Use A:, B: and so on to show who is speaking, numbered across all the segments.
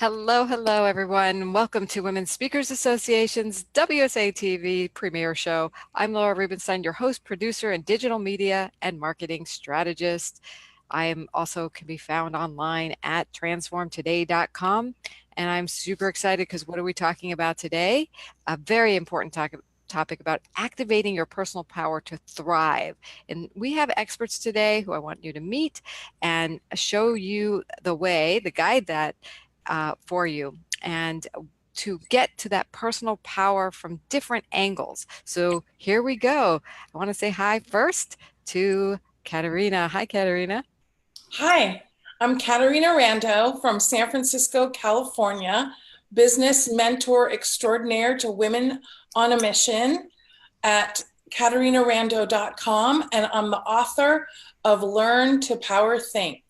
A: Hello, hello, everyone. Welcome to Women Speakers Association's WSA TV premiere show. I'm Laura Rubenstein, your host, producer, and digital media and marketing strategist. I am also can be found online at transformtoday.com. And I'm super excited because what are we talking about today? A very important topic about activating your personal power to thrive. And we have experts today who I want you to meet and show you the way, the guide that for you and to get to that personal power from different angles. So here we go. I want to say hi first to Katerina. Hi, Katerina.
B: Hi, I'm Katerina Rando from San Francisco, California, business mentor extraordinaire to women on a mission at KaterinaRando.com, and I'm the author of Learn to Power Think.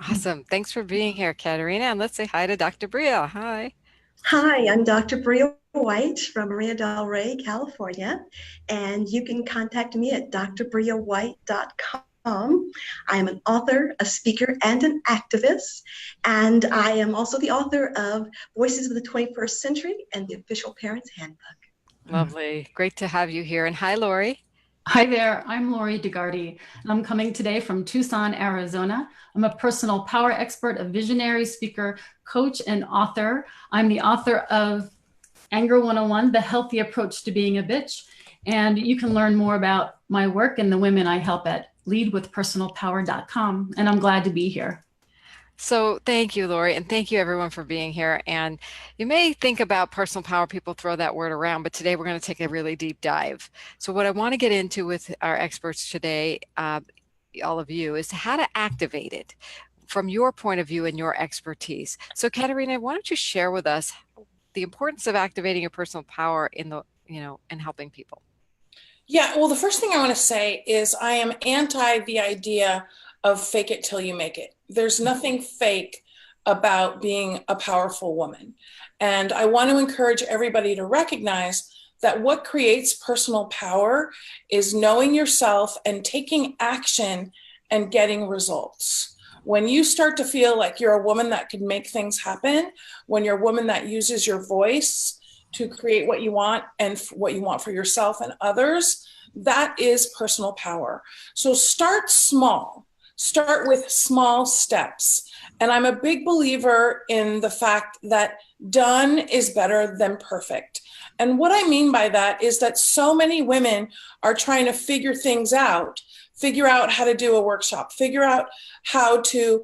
A: Awesome. Thanks for being here, Katerina. And let's say hi to Dr. Bria. Hi.
C: Hi, I'm Dr. Bria White from Maria del Rey, California, and you can contact me at drbriawhite.com. I am an author, a speaker, and an activist, and I am also the author of Voices of the 21st Century and the Official Parents Handbook.
A: Lovely. Great to have you here. And hi, Lori.
D: Hi there, I'm Lori DeGardi, and I'm coming today from Tucson, Arizona. I'm a personal power expert, a visionary speaker, coach, and author. I'm the author of Anger 101, The Healthy Approach to Being a Bitch. And you can learn more about my work and the women I help at leadwithpersonalpower.com. And I'm glad to be here.
A: So thank you, Lori, and thank you everyone for being here. And you may think about personal power, people throw that word around, but today we're going to take a really deep dive. So what I want to get into with our experts today, all of you, is how to activate it from your point of view and your expertise. So Katerina, why don't you share with us the importance of activating your personal power in in helping people?
B: Yeah, well, the first thing I want to say is I am anti the idea of fake it till you make it. There's nothing fake about being a powerful woman. And I want to encourage everybody to recognize that what creates personal power is knowing yourself and taking action and getting results. When you start to feel like you're a woman that can make things happen, when you're a woman that uses your voice to create what you want and what you want for yourself and others, that is personal power. So start small. Start with small steps. And I'm a big believer in the fact that done is better than perfect. And what I mean by that is that so many women are trying to figure things out, figure out how to do a workshop, figure out how to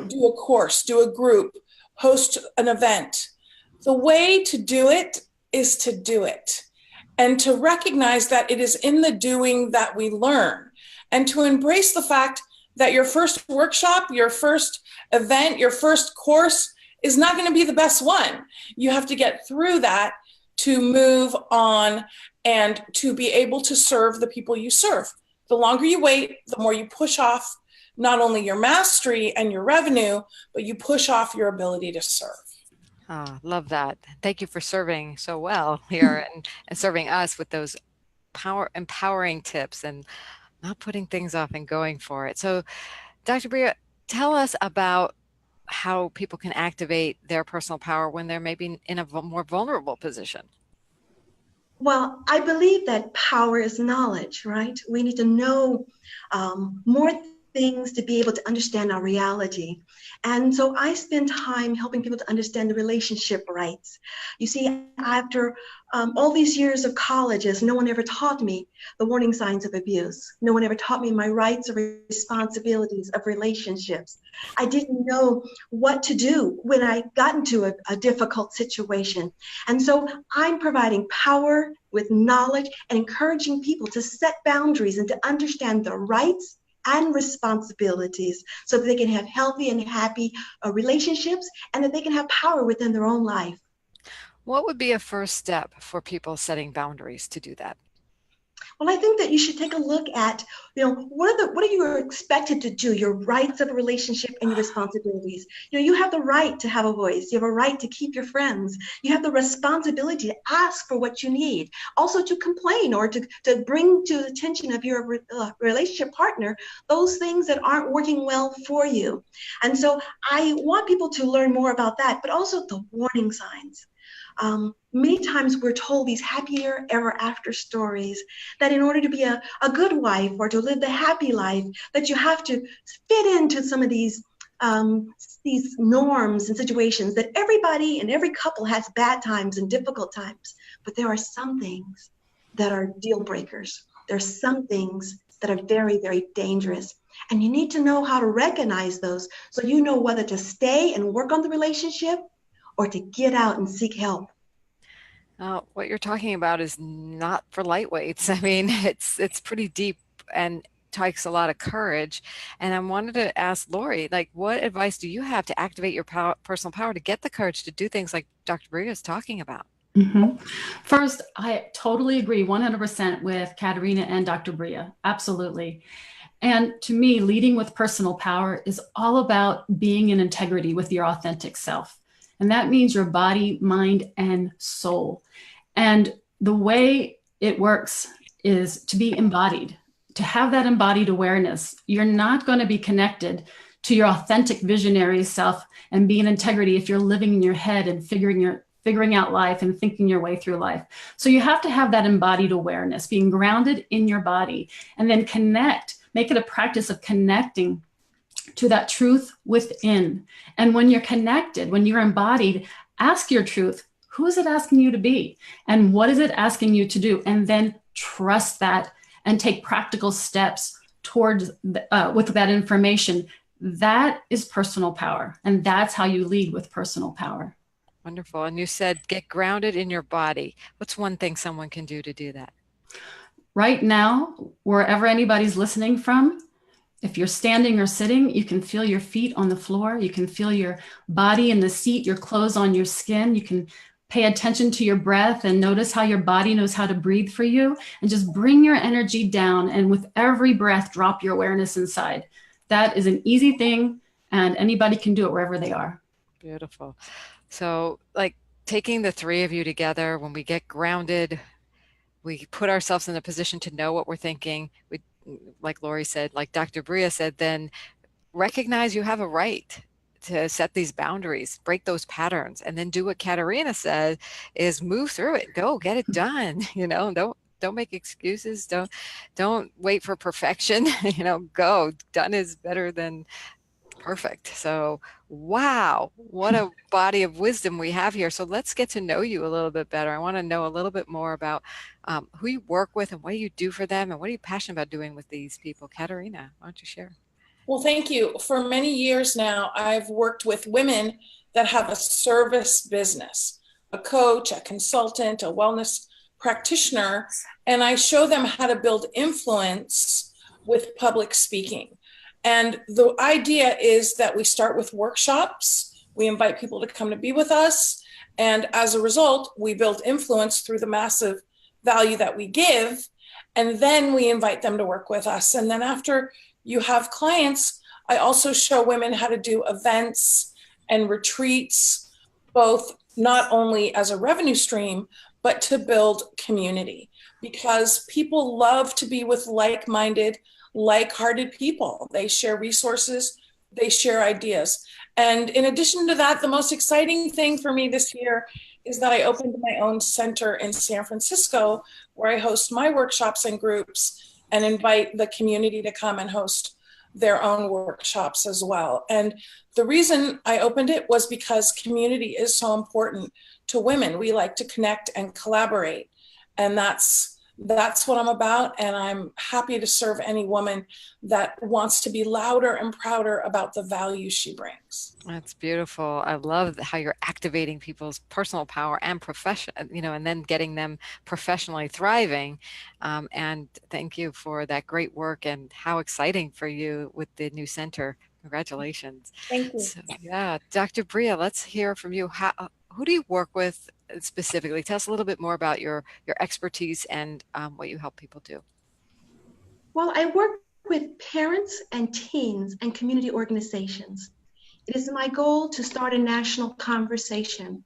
B: do a course, do a group, host an event. The way to do it is to do it, and to recognize that it is in the doing that we learn, and to embrace the fact that your first workshop, your first event, your first course is not going to be the best one. You have to get through that to move on and to be able to serve the people you serve. The longer you wait, the more you push off not only your mastery and your revenue, but you push off your ability to serve.
A: Oh, love that. Thank you for serving so well here and serving us with those empowering tips and not putting things off and going for it. So, Dr. Bria, tell us about how people can activate their personal power when they're maybe in a more vulnerable position.
C: Well, I believe that power is knowledge, right? We need to know more things to be able to understand our reality. And so I spend time helping people to understand the relationship rights. You see, after all these years of colleges, no one ever taught me the warning signs of abuse. No one ever taught me my rights or responsibilities of relationships. I didn't know what to do when I got into a difficult situation. And so I'm providing power with knowledge and encouraging people to set boundaries and to understand the rights and responsibilities so that they can have healthy and happy relationships and that they can have power within their own life.
A: What would be a first step for people setting boundaries to do that?
C: Well, I think that you should take a look at, what are you expected to do, your rights of a relationship and your responsibilities. You have the right to have a voice. You have a right to keep your friends. You have the responsibility to ask for what you need, also to complain or to bring to the attention of your relationship partner those things that aren't working well for you. And so I want people to learn more about that, but also the warning signs. Many times we're told these happier ever after stories that in order to be a good wife or to live the happy life, that you have to fit into some of these norms and situations, that everybody and every couple has bad times and difficult times. But there are some things that are deal breakers. There's some things that are very, very dangerous. And you need to know how to recognize those so you know whether to stay and work on the relationship or to get out and seek help.
A: What you're talking about is not for lightweights. I mean, it's pretty deep and takes a lot of courage. And I wanted to ask Lori, like, what advice do you have to activate your personal power to get the courage to do things like Dr. Bria is talking about?
D: Mm-hmm. First, I totally agree 100% with Katerina and Dr. Bria. Absolutely. And to me, leading with personal power is all about being in integrity with your authentic self. And that means your body, mind, and soul. And the way it works is to be embodied, to have that embodied awareness. You're not going to be connected to your authentic visionary self and be in integrity if you're living in your head and figuring out life and thinking your way through life. So you have to have that embodied awareness, being grounded in your body, and then make it a practice of connecting to that truth within. And when you're connected, when you're embodied, ask your truth. Who is it asking you to be? And what is it asking you to do? And then trust that and take practical steps towards with that information. That is personal power. And that's how you lead with personal power.
A: Wonderful. And you said get grounded in your body. What's one thing someone can do to do that?
D: Right now, wherever anybody's listening from, if you're standing or sitting, you can feel your feet on the floor. You can feel your body in the seat, your clothes on your skin. You can pay attention to your breath and notice how your body knows how to breathe for you. And just bring your energy down. And with every breath, drop your awareness inside. That is an easy thing, and anybody can do it wherever they are.
A: Beautiful. So, like, taking the three of you together, when we get grounded, we put ourselves in a position to know what we're thinking. We, like Lori said, like Dr. Bria said, then recognize you have a right to set these boundaries, break those patterns, and then do what Katerina said, is move through it, go get it done. Don't make excuses. Don't wait for perfection. Go. Done is better than perfect. So, wow, what a body of wisdom we have here. So let's get to know you a little bit better. I want to know a little bit more about who you work with and what do you do for them and what are you passionate about doing with these people. Katerina, why don't you share?
B: Well, thank you. For many years now, I've worked with women that have a service business, a coach, a consultant, a wellness practitioner, and I show them how to build influence with public speaking. And the idea is that we start with workshops. We invite people to come to be with us. And as a result, we build influence through the massive value that we give. And then we invite them to work with us. And then after you have clients, I also show women how to do events and retreats, both not only as a revenue stream, but to build community, because people love to be with like-minded, like-hearted people. They share resources, they share ideas. And in addition to that, the most exciting thing for me this year is that I opened my own center in San Francisco where I host my workshops and groups and invite the community to come and host their own workshops as well. And the reason I opened it was because community is so important to women. We like to connect and collaborate. And that's what I'm about. And I'm happy to serve any woman that wants to be louder and prouder about the value she brings.
A: That's beautiful. I love how you're activating people's personal power and profession, and then getting them professionally thriving. And thank you for that great work and how exciting for you with the new center. Congratulations.
B: Thank you.
A: So, yeah, Dr. Bria, let's hear from you. Who do you work with specifically. Tell us a little bit more about your expertise and what you help people do.
C: Well, I work with parents and teens and community organizations. It is my goal to start a national conversation.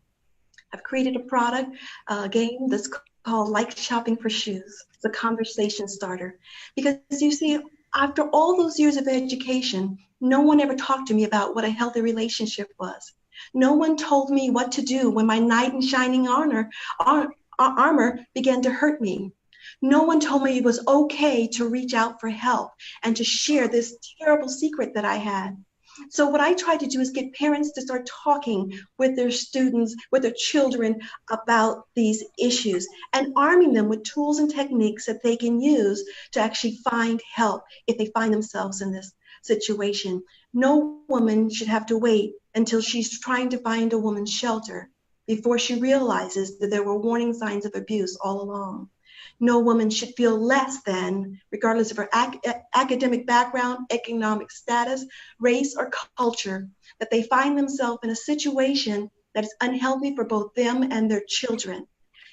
C: I've created a product, a game that's called Like Shopping for Shoes. It's a conversation starter. Because you see, after all those years of education, no one ever talked to me about what a healthy relationship was. No one told me what to do when my knight in shining armor began to hurt me. No one told me it was okay to reach out for help and to share this terrible secret that I had. So what I try to do is get parents to start talking with their students, with their children about these issues and arming them with tools and techniques that they can use to actually find help if they find themselves in this situation. No woman should have to wait until she's trying to find a woman's shelter before she realizes that there were warning signs of abuse all along. No woman should feel less than, regardless of her academic background, economic status, race, or culture, that they find themselves in a situation that is unhealthy for both them and their children.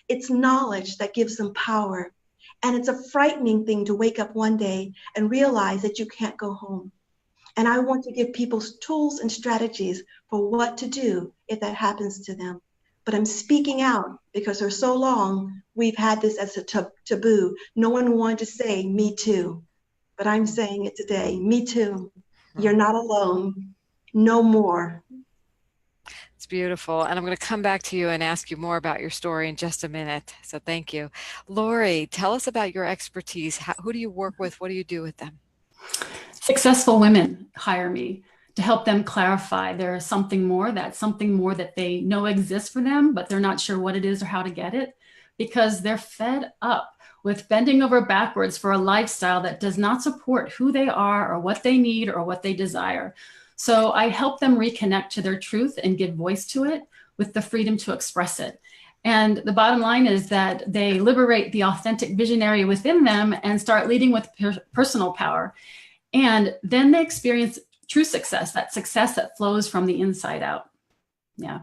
C: It's knowledge that gives them power. And it's a frightening thing to wake up one day and realize that you can't go home. And I want to give people tools and strategies for what to do if that happens to them. But I'm speaking out because for so long, we've had this as a taboo. No one wanted to say, me too. But I'm saying it today, me too. You're not alone. No more.
A: It's beautiful. And I'm going to come back to you and ask you more about your story in just a minute. So thank you. Lori, tell us about your expertise. Who do you work with? What do you do with them?
D: Successful women hire me to help them clarify there is something more that they know exists for them, but they're not sure what it is or how to get it because they're fed up with bending over backwards for a lifestyle that does not support who they are or what they need or what they desire. So I help them reconnect to their truth and give voice to it with the freedom to express it. And the bottom line is that they liberate the authentic visionary within them and start leading with personal power. And then they experience true success, that success that flows from the inside out. Yeah.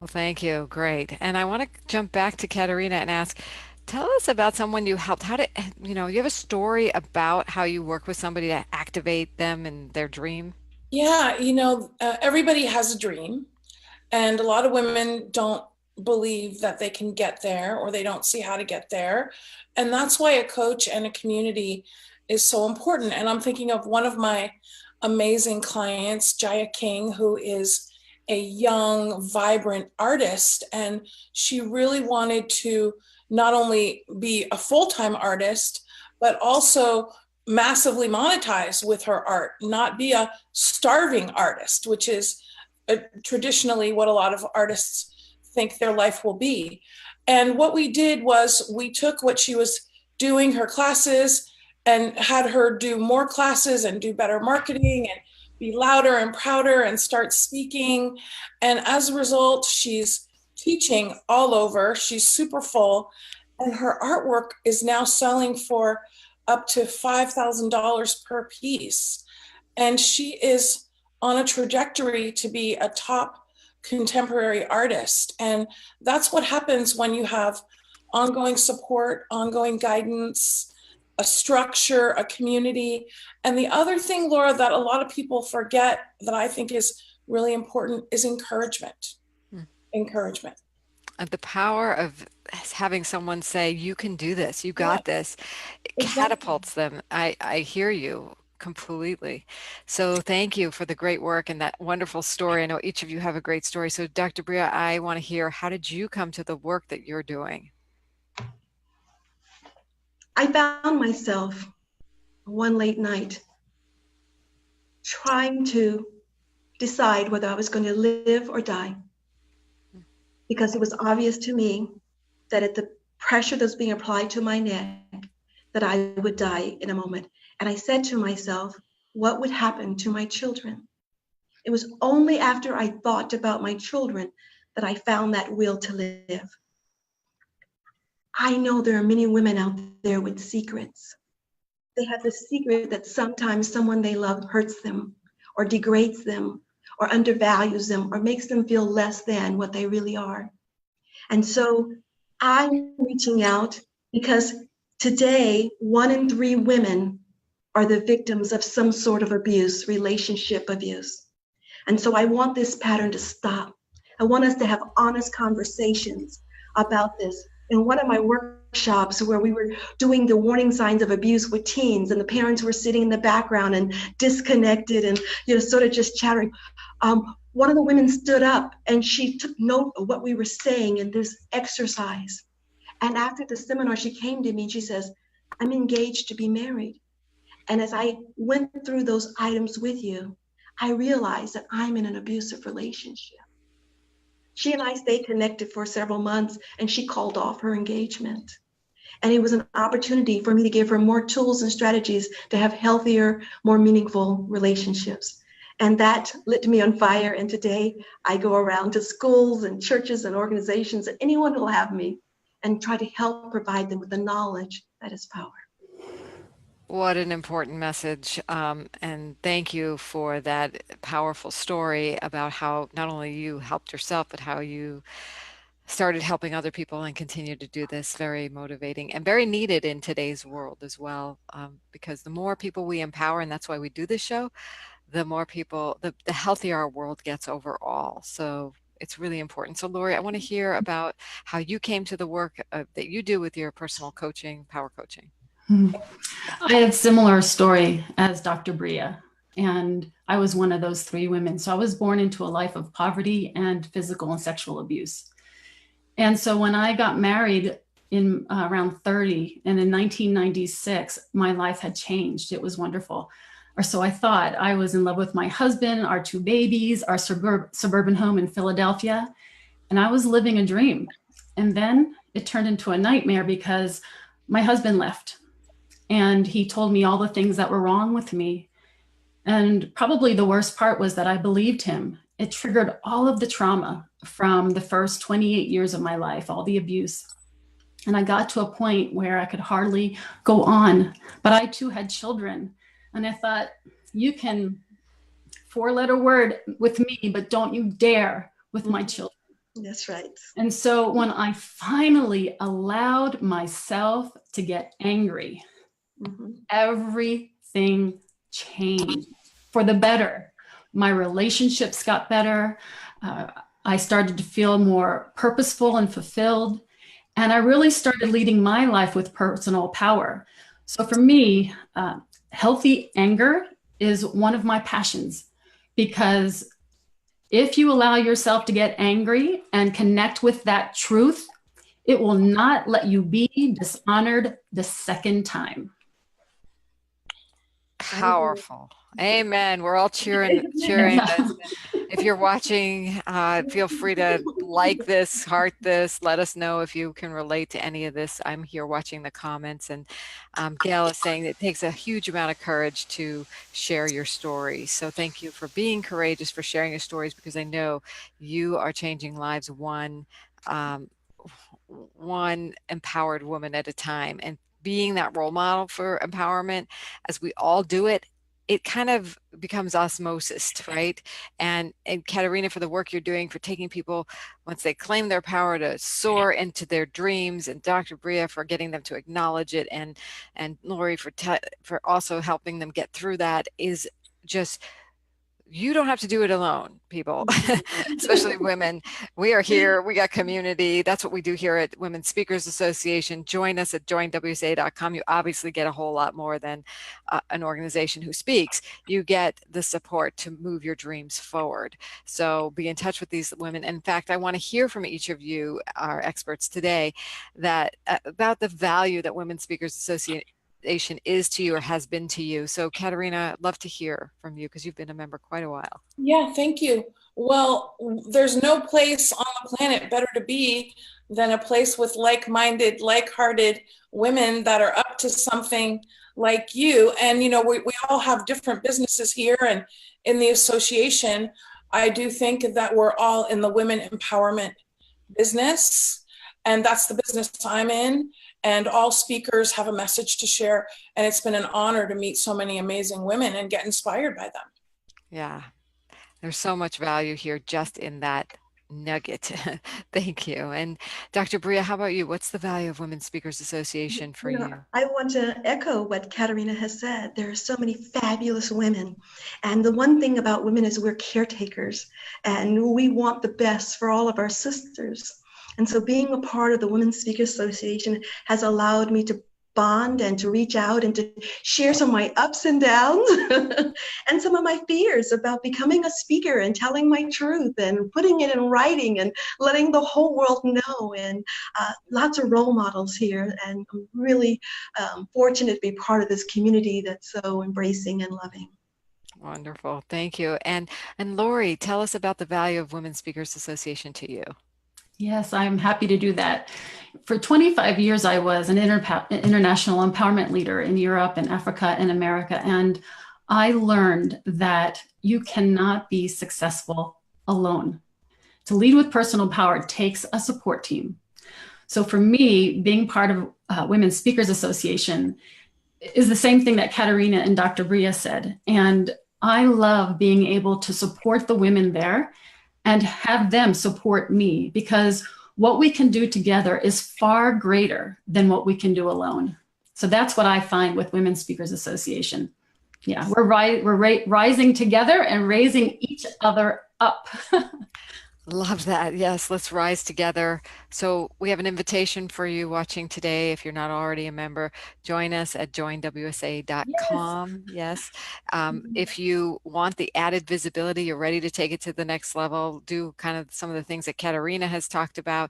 A: Well, thank you. Great. And I want to jump back to Katerina and ask, tell us about someone you helped. How did, you have a story about how you work with somebody to activate them in their dream?
B: Yeah, everybody has a dream, and a lot of women don't believe that they can get there or they don't see how to get there. And that's why a coach and a community is so important. And I'm thinking of one of my amazing clients, Jaya King, who is a young, vibrant artist. And she really wanted to not only be a full-time artist, but also massively monetize with her art, not be a starving artist, which is traditionally what a lot of artists think their life will be. And what we did was we took what she was doing, her classes, and had her do more classes and do better marketing and be louder and prouder and start speaking. And as a result, she's teaching all over. She's super full. And her artwork is now selling for up to $5,000 per piece. And she is on a trajectory to be a top contemporary artist. And that's what happens when you have ongoing support, ongoing guidance, a structure, a community. And the other thing, Laura, that a lot of people forget that I think is really important is encouragement. Encouragement.
A: The power of having someone say, you can do this, you got this, catapults them. I hear you completely. So thank you for the great work and that wonderful story. I know each of you have a great story. So Dr. Bria, I want to hear, how did you come to the work that you're doing?
C: I found myself one late night trying to decide whether I was going to live or die, because it was obvious to me that at the pressure that's being applied to my neck, that I would die in a moment. And I said to myself, what would happen to my children? It was only after I thought about my children that I found that will to live. I know there are many women out there with secrets. They have the secret that sometimes someone they love hurts them or degrades them or undervalues them or makes them feel less than what they really are. And so I'm reaching out because today, 1 in 3 women are the victims of some sort of abuse, relationship abuse. And so I want this pattern to stop. I want us to have honest conversations about this. In one of my workshops where we were doing the warning signs of abuse with teens, and the parents were sitting in the background and disconnected and sort of just chattering, one of the women stood up and she took note of what we were saying in this exercise. And after the seminar, she came to me and she says, "I'm engaged to be married. And as I went through those items with you, I realized that I'm in an abusive relationship." She and I stayed connected for several months, and she called off her engagement. And it was an opportunity for me to give her more tools and strategies to have healthier, more meaningful relationships. And that lit me on fire. And today I go around to schools and churches and organizations and anyone who will have me and try to help provide them with the knowledge that is power.
A: What an important message. And thank you for that powerful story about how not only you helped yourself, but how you started helping other people and continue to do this. Very motivating and very needed in today's world as well. Because the more people we empower, and that's why we do this show, the more people, the healthier our world gets overall. So it's really important. So Lori, I want to hear about how you came to the work that you do with your personal coaching, power coaching.
D: I had a similar story as Dr. Bria, and I was one of those 3 women. So I was born into a life of poverty and physical and sexual abuse. And so when I got married in around 30, and in 1996, my life had changed. It was wonderful. Or so I thought. I was in love with my husband, our 2 babies, our suburban home in Philadelphia, and I was living a dream. And then it turned into a nightmare because my husband left. And he told me all the things that were wrong with me. And probably the worst part was that I believed him. It triggered all of the trauma from the first 28 years of my life, all the abuse. And I got to a point where I could hardly go on, but I too had children. And I thought, you can 4-letter word with me, but don't you dare with my children.
C: That's right.
D: And so when I finally allowed myself to get angry, everything changed for the better. My relationships got better. I started to feel more purposeful and fulfilled. And I really started leading my life with personal power. So for me, healthy anger is one of my passions, because if you allow yourself to get angry and connect with that truth, it will not let you be dishonored the second time.
A: Powerful. Amen. We're all cheering this. If you're watching, feel free to like this, heart this, let us know if you can relate to any of this. I'm here watching the comments, and Gail is saying it takes a huge amount of courage to share your story. So thank you for being courageous, for sharing your stories, because I know you are changing lives one empowered woman at a time. And being that role model for empowerment, as we all do it, it kind of becomes osmosis, right? And Katerina, for the work you're doing, for taking people, once they claim their power, to soar into their dreams, and Dr. Bria for getting them to acknowledge it, and Lori for also helping them get through that, is just, you don't have to do it alone, people, especially women. We are here. We got community. That's what we do here at Women's Speakers Association. Join us at joinwsa.com. You obviously get a whole lot more than an organization who speaks. You get the support to move your dreams forward. So be in touch with these women. In fact, I want to hear from each of you, our experts today, that about the value that Women's Speakers Association is to you, or has been to you. So Katerina, I'd love to hear from you, because you've been a member quite a while.
B: Yeah, thank you. Well, there's no place on the planet better to be than a place with like-minded, like-hearted women that are up to something like you. And, you know, we all have different businesses here, and in the association, I do think that we're all in the women empowerment business, and that's the business I'm in. And all speakers have a message to share. And it's been an honor to meet so many amazing women and get inspired by them.
A: Yeah, there's so much value here just in that nugget. Thank you. And Dr. Bria, how about you? What's the value of Women Speakers Association for you?
C: I want to echo what Katerina has said. There are so many fabulous women. And the one thing about women is we're caretakers and we want the best for all of our sisters. And so being a part of the Women Speakers Association has allowed me to bond and to reach out and to share some of my ups and downs and some of my fears about becoming a speaker and telling my truth and putting it in writing and letting the whole world know. And lots of role models here. And I'm really fortunate to be part of this community that's so embracing and loving.
A: Wonderful. Thank you. And Lori, tell us about the value of Women Speakers Association to you.
D: Yes, I'm happy to do that. For 25 years, I was an international empowerment leader in Europe and Africa and America. And I learned that you cannot be successful alone. To lead with personal power takes a support team. So for me, being part of Women Speakers Association is the same thing that Katerina and Dr. Bria said. And I love being able to support the women there and have them support me, because what we can do together is far greater than what we can do alone. So that's what I find with Women Speakers Association. Yeah, we're rising together and raising each other up.
A: Love that. Yes, let's rise together. So we have an invitation for you watching today. If you're not already a member, join us at joinwsa.com. Yes. If you want the added visibility, you're ready to take it to the next level, do kind of some of the things that Katerina has talked about.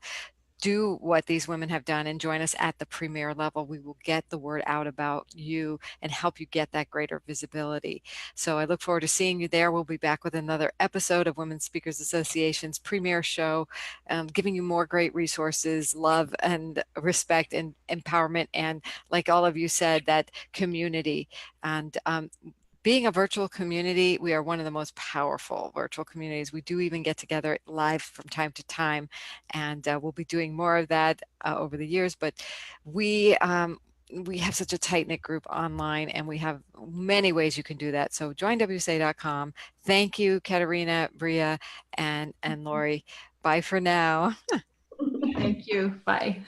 A: Do what these women have done and join us at the premier level. We will get the word out about you and help you get that greater visibility. So I look forward to seeing you there. We'll be back with another episode of Women Speakers Association's premier show, giving you more great resources, love and respect and empowerment. And like all of you said, that community. And being a virtual community, we are one of the most powerful virtual communities. We do even get together live from time to time, and we'll be doing more of that over the years. But we have such a tight-knit group online, and we have many ways you can do that. So join WSA.com. Thank you, Katerina, Bria, and Lori. Bye for now.
D: Thank you. Bye.